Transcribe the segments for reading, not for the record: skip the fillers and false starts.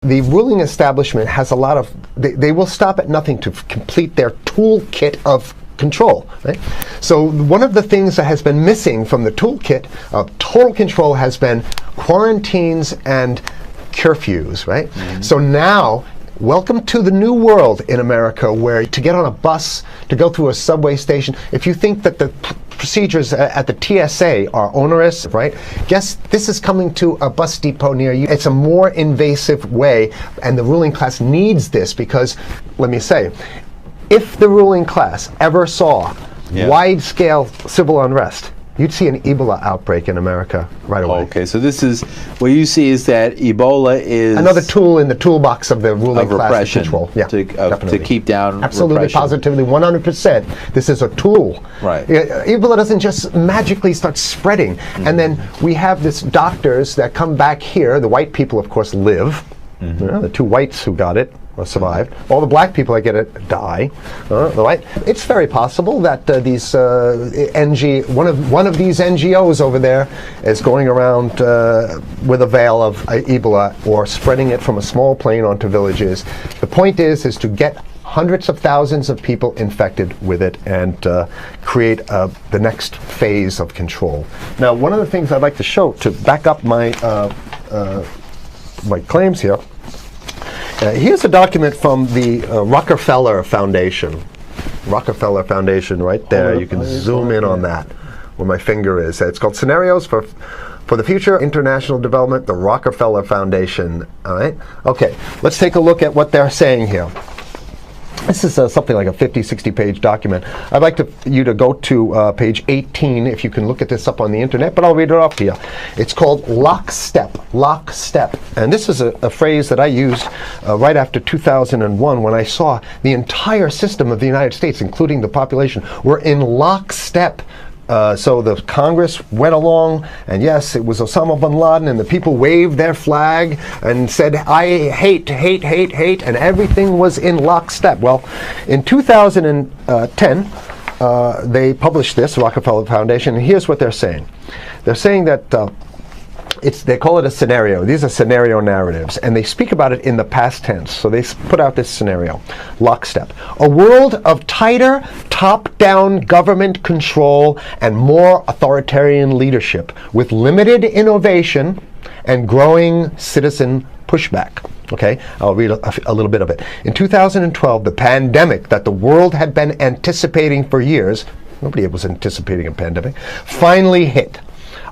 The ruling establishment has a lot of, they will stop at nothing to complete their toolkit of control, right? So one of the things that has been missing from the toolkit of total control has been quarantines and curfews, right? Mm-hmm. So now, welcome to the new world in America, where to get on a bus, to go through a subway station, if you think that the procedures at the TSA are onerous, right? Guess this is coming to a bus depot near you. It's a more invasive way, and the ruling class needs this because, let me say, if the ruling class ever saw wide-scale civil unrest, you'd see an Ebola outbreak in America right away. Okay, so this is, what you see is that Ebola is another tool in the toolbox of the ruling class to control. Yeah, to keep down absolutely, repression. positively, 100%. This is a tool. Right. Ebola doesn't just magically start spreading. Mm-hmm. And then we have this doctors that come back here. The white people, of course, live. Mm-hmm. You know, the two whites who got it survived. All the black people that get it die. It's very possible that these one of these NGOs over there is going around with a veil of Ebola or spreading it from a small plane onto villages. The point is to get hundreds of thousands of people infected with it and create the next phase of control. Now, one of the things I'd like to show to back up my my claims here. Here's a document from the Rockefeller Foundation. Rockefeller Foundation, right there. You can zoom in on that, where my finger is. It's called Scenarios for the Future International Development, the Rockefeller Foundation. All right? Okay, let's take a look at what they're saying here. This is something like a 50, 60-page document. I'd like you to go to page 18, if you can look at this up on the internet, but I'll read it off to you. It's called lockstep, lockstep. And this is a phrase that I used right after 2001 when I saw the entire system of the United States, including the population, were in lockstep. So the Congress went along, and yes, it was Osama bin Laden, and the people waved their flag and said, I hate, hate, hate, hate, and everything was in lockstep. Well, in 2010, they published this, Rockefeller Foundation, and here's what they're saying. They're saying that they call it a scenario. These are scenario narratives, and they speak about it in the past tense. So they put out this scenario, lockstep. A world of tighter, top-down government control and more authoritarian leadership with limited innovation and growing citizen pushback. Okay, I'll read a little bit of it. In 2012, the pandemic that the world had been anticipating for years, nobody was anticipating a pandemic, finally hit.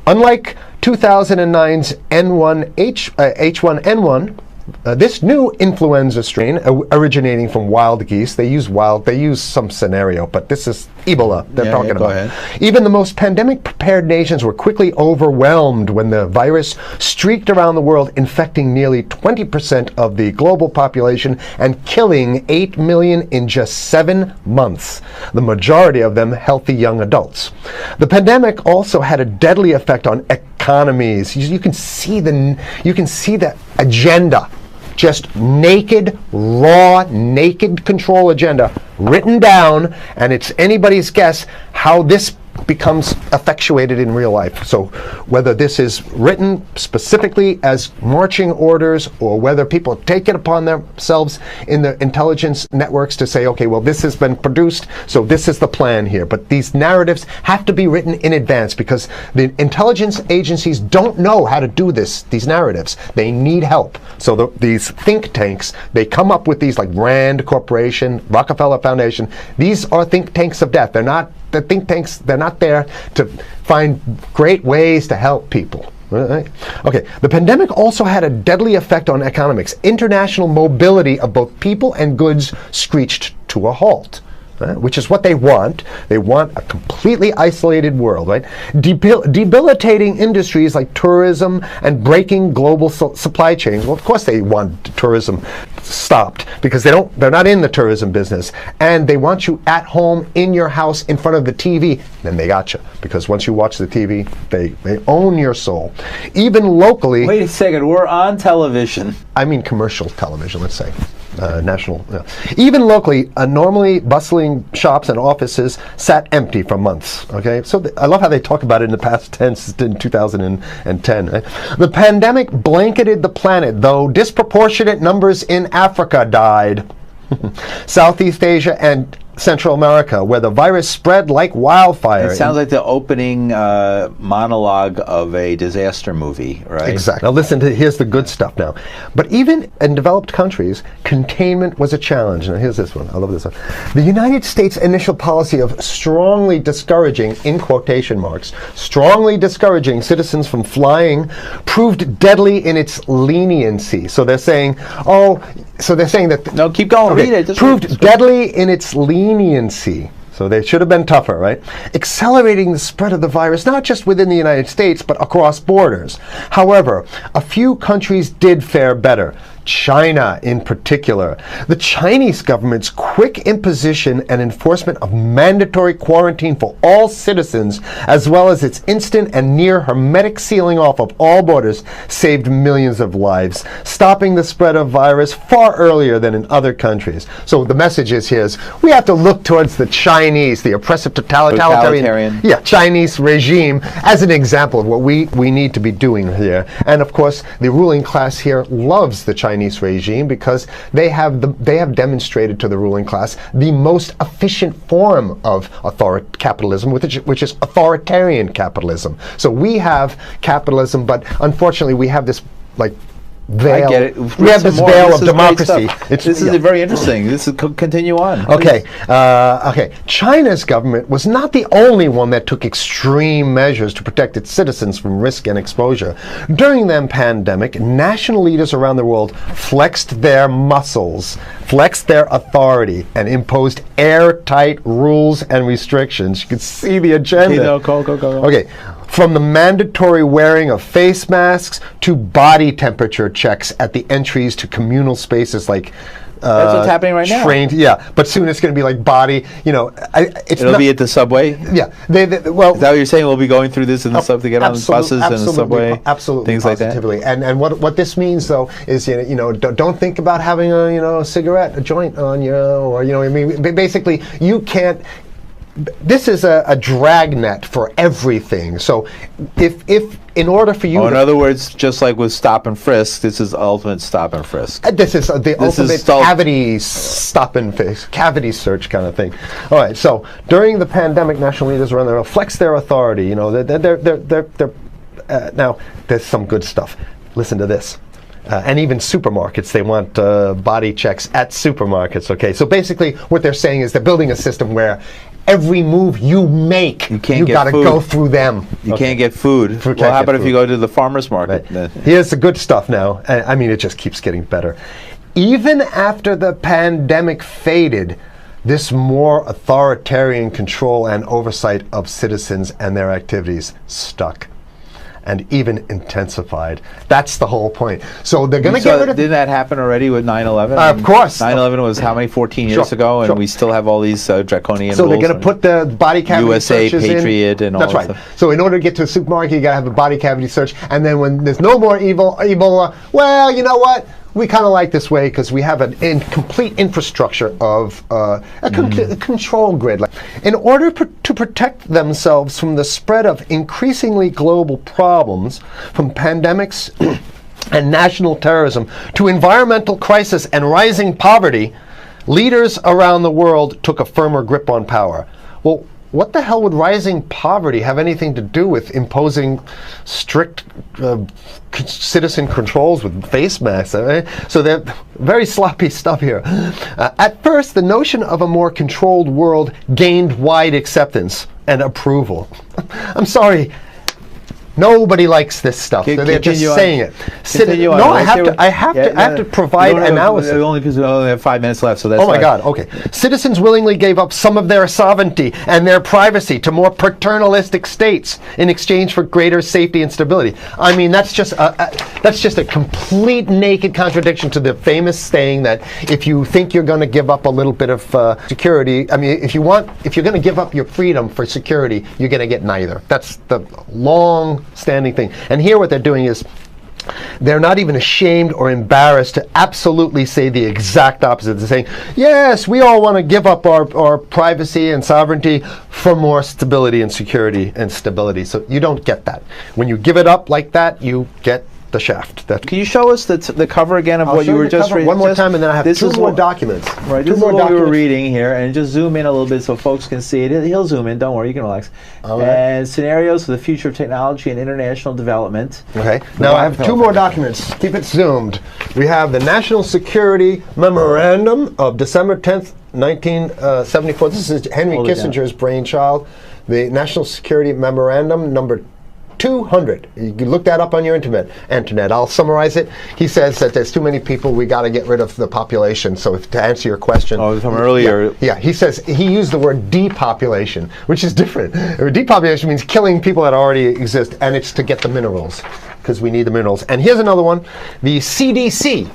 Unlike 2009's H1N1, this new influenza strain originating from wild geese, they use some scenario, but this is Ebola they're talking about. Ahead. Even the most pandemic-prepared nations were quickly overwhelmed when the virus streaked around the world, infecting nearly 20% of the global population and killing 8 million in just 7 months, the majority of them healthy young adults. The pandemic also had a deadly effect on economies. You can see the agenda. Just naked, raw, naked control agenda written down, and it's anybody's guess how this becomes effectuated in real life. So whether this is written specifically as marching orders or whether people take it upon themselves in the intelligence networks to say, okay, well, this has been produced, so this is the plan here. But these narratives have to be written in advance because the intelligence agencies don't know how to do these narratives. They need help. So these think tanks, they come up with these like Rand Corporation, Rockefeller Foundation. These are think tanks of death. They're not the think tanks, they're not there to find great ways to help people. Right? Okay, the pandemic also had a deadly effect on economics. International mobility of both people and goods screeched to a halt. Which is what they want. They want a completely isolated world, right? Debilitating industries like tourism and breaking global supply chains. Well, of course they want tourism stopped because they're not in the tourism business, and they want you at home in your house in front of the TV. Then they got you, because once you watch the TV, they own your soul. Even locally. Wait a second, we're on television. I mean commercial television, let's say. National. Even locally, normally bustling shops and offices sat empty for months. Okay, so I love how they talk about it in the past tense in 2010. Right? The pandemic blanketed the planet, though disproportionate numbers in Africa died. Southeast Asia and Central America, where the virus spread like wildfire. It sounds like the opening monologue of a disaster movie, right? Exactly. Now listen here's the good stuff now. But even in developed countries, containment was a challenge. Now here's this one. I love this one. The United States' initial policy of strongly discouraging, in quotation marks, strongly discouraging citizens from flying proved deadly in its leniency. So they're saying, that... No, keep going. Read it. Proved deadly in its leniency. So they should have been tougher, right? Accelerating the spread of the virus, not just within the United States, but across borders. However, a few countries did fare better. China in particular. The Chinese government's quick imposition and enforcement of mandatory quarantine for all citizens, as well as its instant and near hermetic sealing off of all borders, saved millions of lives, stopping the spread of virus far earlier than in other countries. So the message here is we have to look towards the Chinese, the oppressive totalitarian Chinese regime, as an example of what we need to be doing here. And of course, the ruling class here loves the Chinese regime because they have demonstrated to the ruling class the most efficient form of capitalism, which is authoritarian capitalism. So we have capitalism, but unfortunately we have this veil. I get it. We have this veil of democracy. This is very interesting. This is continue on. Okay. China's government was not the only one that took extreme measures to protect its citizens from risk and exposure. During the pandemic, national leaders around the world flexed their muscles, flexed their authority, and imposed airtight rules and restrictions. You can see the agenda. Go. Okay. From the mandatory wearing of face masks to body temperature checks at the entries to communal spaces like that's what's happening right now. Yeah, but soon it's going to be like body. It'll be at the subway. Yeah, is that what you're saying? We'll be going through this in the sub to get on the buses and the subway, things like that. And what this means though is don't think about having a cigarette, a joint on you, or basically you can't. This is a dragnet for everything. So if in order for you in other words, just like with stop and frisk, this is ultimate stop and frisk. This is the ultimate cavity stop and frisk, cavity search kind of thing. All right, so during the pandemic, national leaders around the world flex their authority. Now there's some good stuff. Listen to this. And even supermarkets, they want body checks at supermarkets. Okay, so basically what they're saying is they're building a system where every move you make, you got to go through them. You can't get food. Well, how about if you go to the farmer's market? Right. Here's the good stuff now. I mean, it just keeps getting better. Even after the pandemic faded, this more authoritarian control and oversight of citizens and their activities stuck. And even intensified. That's the whole point. So they're going to get rid of... Did that happen already with 9/11? Of course. 9/11 was how many, 14 years ago? And we still have all these draconian rules. So they're going to put the body cavity USA searches Patriot and all that stuff. That's right. So in order to get to a supermarket, you got to have a body cavity search. And then when there's no more Ebola, well, you know what? We kind of like this way because we have a complete infrastructure of a control grid. In order to protect themselves from the spread of increasingly global problems, from pandemics and national terrorism to environmental crisis and rising poverty, leaders around the world took a firmer grip on power. Well, what the hell would rising poverty have anything to do with imposing strict citizen controls with face masks? Right? So they're very sloppy stuff here. At first, the notion of a more controlled world gained wide acceptance and approval. I'm sorry. Nobody likes this stuff. So they're just saying it. No, I have to provide analysis. Only because we only have 5 minutes left, so that's. Oh my God. Okay. Citizens willingly gave up some of their sovereignty and their privacy to more paternalistic states in exchange for greater safety and stability. I mean, that's just a complete naked contradiction to the famous saying that if you think you're going to give up a little bit of security, I mean, if you're going to give up your freedom for security, you're going to get neither. That's the long-standing thing. And here what they're doing is they're not even ashamed or embarrassed to absolutely say the exact opposite. They're saying, yes, we all want to give up our privacy and sovereignty for more stability and security and stability. So you don't get that. When you give it up like that, you get the shaft. Can you show us the cover again of what you were just reading? One more time, and then I have two more documents. Right, this is what we were reading here, and just zoom in a little bit so folks can see it. He'll zoom in, don't worry, you can relax. All right. And scenarios for the future of technology and international development. Okay, now I have two more documents. Keep it zoomed. We have the National Security Memorandum of December 10th, 1974. This is Henry Kissinger's brainchild. The National Security Memorandum number 200. You can look that up on your internet. I'll summarize it. He says that there's too many people, we got to get rid of the population. So to answer your question. Oh, from earlier. Yeah, he says, he used the word depopulation, which is different. Depopulation means killing people that already exist, and it's to get the minerals, because we need the minerals. And here's another one. The CDC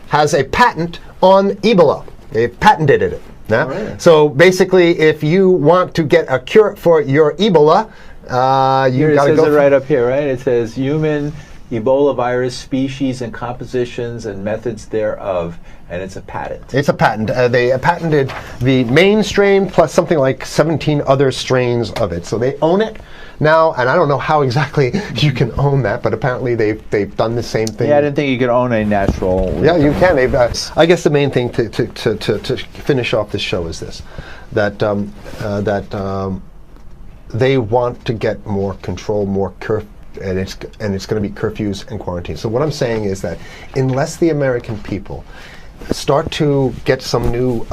has a patent on Ebola. They've patented it. Now, right. So basically, if you want to get a cure for your Ebola, you got to go. It says it right up here, right? It says human Ebola virus species and compositions and methods thereof, and it's a patent. It's a patent. They patented the main strain plus something like 17 other strains of it. So they own it now, and I don't know how exactly you can own that, but apparently they've done the same thing. Yeah, I didn't think you could own a natural. Yeah, you can. They've, I guess the main thing to finish off this show is this: that they want to get more control, more and it's going to be curfews and quarantines. So what I'm saying is that unless the American people start to get some new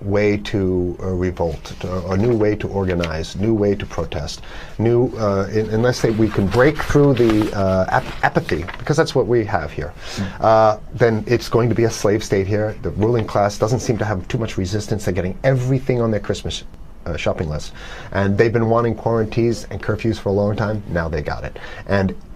way to revolt, a new way to organize, new way to protest, unless we can break through the apathy, because that's what we have here, then it's going to be a slave state here. The ruling class doesn't seem to have too much resistance. They're getting everything on their Christmas shopping list, and they've been wanting quarantines and curfews for a long time. Now they got it.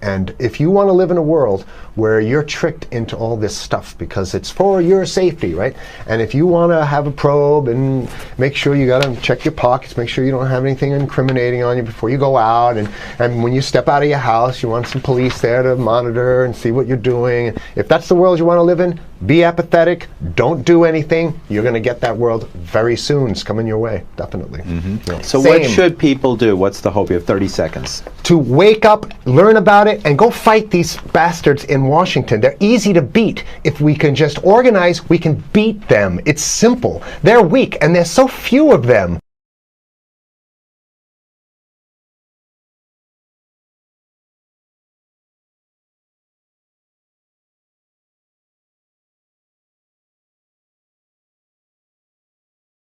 And if you want to live in a world where you're tricked into all this stuff because it's for your safety, right? And if you want to have a probe and make sure you got to check your pockets, make sure you don't have anything incriminating on you before you go out, and when you step out of your house, you want some police there to monitor and see what you're doing. If that's the world you want to live in, be apathetic, don't do anything. You're going to get that world very soon. It's coming your way, definitely. Mm-hmm. Yeah. So what should people do? What's the hope? You have 30 seconds. To wake up, learn about it, and go fight these bastards in Washington. They're easy to beat. If we can just organize, we can beat them. It's simple. They're weak, and there's so few of them.